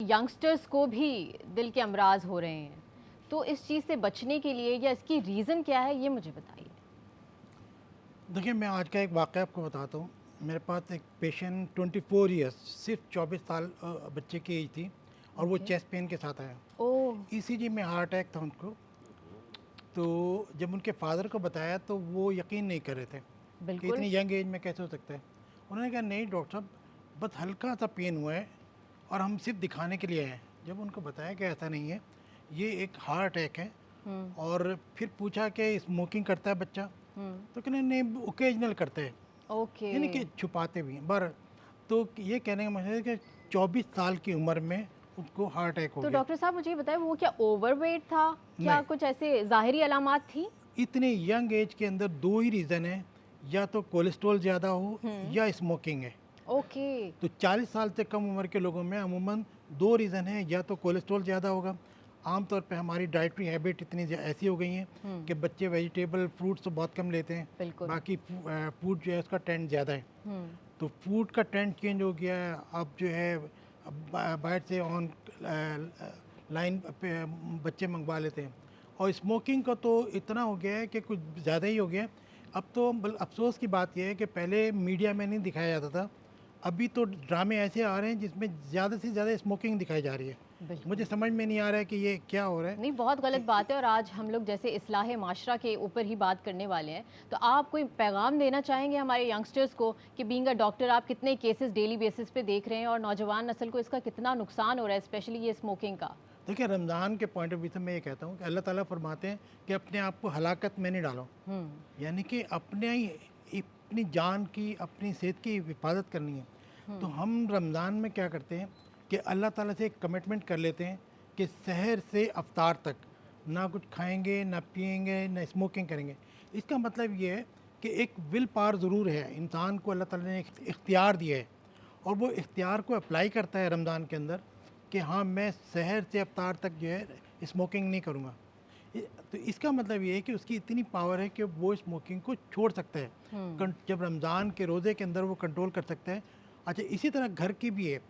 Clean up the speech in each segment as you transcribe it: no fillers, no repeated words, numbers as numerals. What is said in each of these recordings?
Youngsters को भी दिल के अमराज हो रहे हैं, तो इस चीज़ से बचने के लिए या इसकी रीज़न क्या है, ये मुझे बताइए। देखिए, मैं आज का एक वाक़या आपको बताता हूँ। मेरे पास एक पेशेंट 24 इयर्स, सिर्फ 24 साल बच्चे की एज थी और वो ओके। चेस्ट पेन के साथ आया। ओह! ईसीजी में हार्ट अटैक था उनको। तो जब उनके फादर को बताया तो वो यकीन नहीं कर रहे थे कि बिल्कुल। इतनी यंग एज में कैसे हो सकता है। उन्होंने कहा नहीं डॉक्टर साहब, बस हल्का सा पेन हुआ है और हम सिर्फ दिखाने के लिए आए हैं। जब उनको बताया कि ऐसा नहीं है, ये एक हार्ट अटैक है, हुँ, और फिर पूछा कि स्मोकिंग करता है बच्चा, हुँ। तो कहने नहीं ओकेजनल करते हैं, ओके। यानी कि छुपाते भी हैं बर। तो ये कहने का मतलब है कि 24 साल की उम्र में उसको हार्ट अटैक हो तो गया। डॉक्टर साहब मुझे ये बताएं, वो क्या ओवरवेट था? क्या नहीं, कुछ ऐसे ज़ाहिरी अलामात थी? इतने यंग एज के अंदर दो ही रीज़न है, या तो कोलेस्ट्रॉल ज़्यादा हो हुँ। या स्मोकिंग है। ओके। तो 40 साल से कम उम्र के लोगों में अमूमन दो रीज़न है, या तो कोलेस्ट्रॉल ज़्यादा होगा। आमतौर पे हमारी डाइटरी हैबिट इतनी ऐसी हो गई हैं हुँ, कि बच्चे वेजिटेबल फ्रूट्स तो बहुत कम लेते हैं, बिल्कुल। बाकी फूड जो है उसका ट्रेंड ज़्यादा है। हुँ, तो फूड का ट्रेंड चेंज हो गया है। अब जो है बाहर से ऑन लाइन पे बच्चे मंगवा लेते हैं। और स्मोकिंग का तो इतना हो गया है कि कुछ ज़्यादा ही हो गया है। अब तो अफसोस की बात यह है कि पहले मीडिया में नहीं दिखाया जाता था, अभी तो ड्रामे ऐसे आ रहे हैं जिसमें ज़्यादा से ज़्यादा स्मोकिंग दिखाई जा रही है। मुझे बिल्कुल। समझ में नहीं आ रहा है कि ये क्या हो रहा है। नहीं, बहुत गलत बात है और आज हम लोग जैसे इस्लाह माशरा के ऊपर ही बात करने वाले हैं। तो आप कोई पैगाम देना चाहेंगे हमारे यंगस्टर्स को कि बीइंग अ डॉक्टर आप कितने केसेस डेली बेसिस पे देख रहे हैं और नौजवान नस्ल को इसका कितना नुकसान हो रहा है, स्पेशली ये स्मोकिंग का? देखिए, रमज़ान के पॉइंट ऑफ व्यू से मैं ये कहता हूँ कि अल्लाह ताला फरमाते हैं कि अपने आप को हलाकत में नहीं डालो। हुँ, यानी कि अपने ही अपनी जान की, अपनी सेहत की हिफाजत करनी है। हुँ, तो हम रमज़ान में क्या करते हैं कि अल्लाह ताला से एक कमिटमेंट कर लेते हैं कि सहर से अफ्तार तक ना कुछ खाएंगे, ना पिएंगे, ना स्मोकिंग करेंगे। इसका मतलब ये है कि एक विल पावर ज़रूर है, इंसान को अल्लाह ताला ने एक इख्तियार दिया है, और वो इख्तियार को अप्लाई करता है रमज़ान के अंदर कि हाँ, मैं सहर से अफ्तार तक जो है स्मोकिंग नहीं करूँगा। तो इसका मतलब ये है कि उसकी इतनी पावर है कि वो स्मोकिंग को छोड़ सकता है। हुँ। जब रमज़ान के रोज़े के अंदर वो कंट्रोल कर सकता है। अच्छा, इसी तरह घर की भी है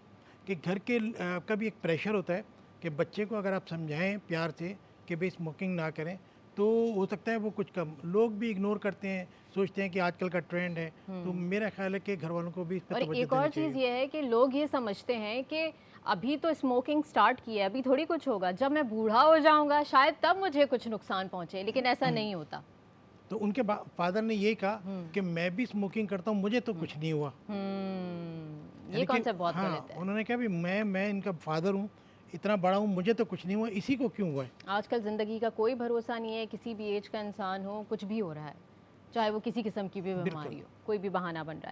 कि घर के का भी एक प्रेशर होता है कि बच्चे को अगर आप समझाएं प्यार से कि भाई स्मोकिंग ना करें, तो हो सकता है वो कुछ कम। लोग भी इग्नोर करते हैं, सोचते हैं कि आजकल का ट्रेंड है। तो मेरा ख्याल है कि घर वालों को भी इस पर और तवज्जो एक देनी और चाहिए। चीज़ ये है कि लोग ये समझते हैं कि अभी तो स्मोकिंग स्टार्ट की है, अभी थोड़ी कुछ होगा, जब मैं बूढ़ा हो जाऊँगा शायद तब मुझे कुछ नुकसान पहुँचे, लेकिन ऐसा नहीं होता। तो उनके फादर ने यही कहा हुँ, कि मैं भी स्मोकिंग करता हूँ, मुझे तो हुँ। कुछ नहीं हुआ। ये यानी कि कॉन्सेप्ट बहुत हाँ, गलत है। उन्होंने कहा भी मैं इनका फादर हूँ, इतना बड़ा हूँ, मुझे तो कुछ नहीं हुआ, इसी को क्यों हुआ है। आजकल ज़िंदगी का कोई भरोसा नहीं है, किसी भी एज का इंसान हो, कुछ भी हो रहा है। चाहे वो किसी किस्म की भी बीमारी बिल्कुल। हो, कोई भी बहाना बन रहा है।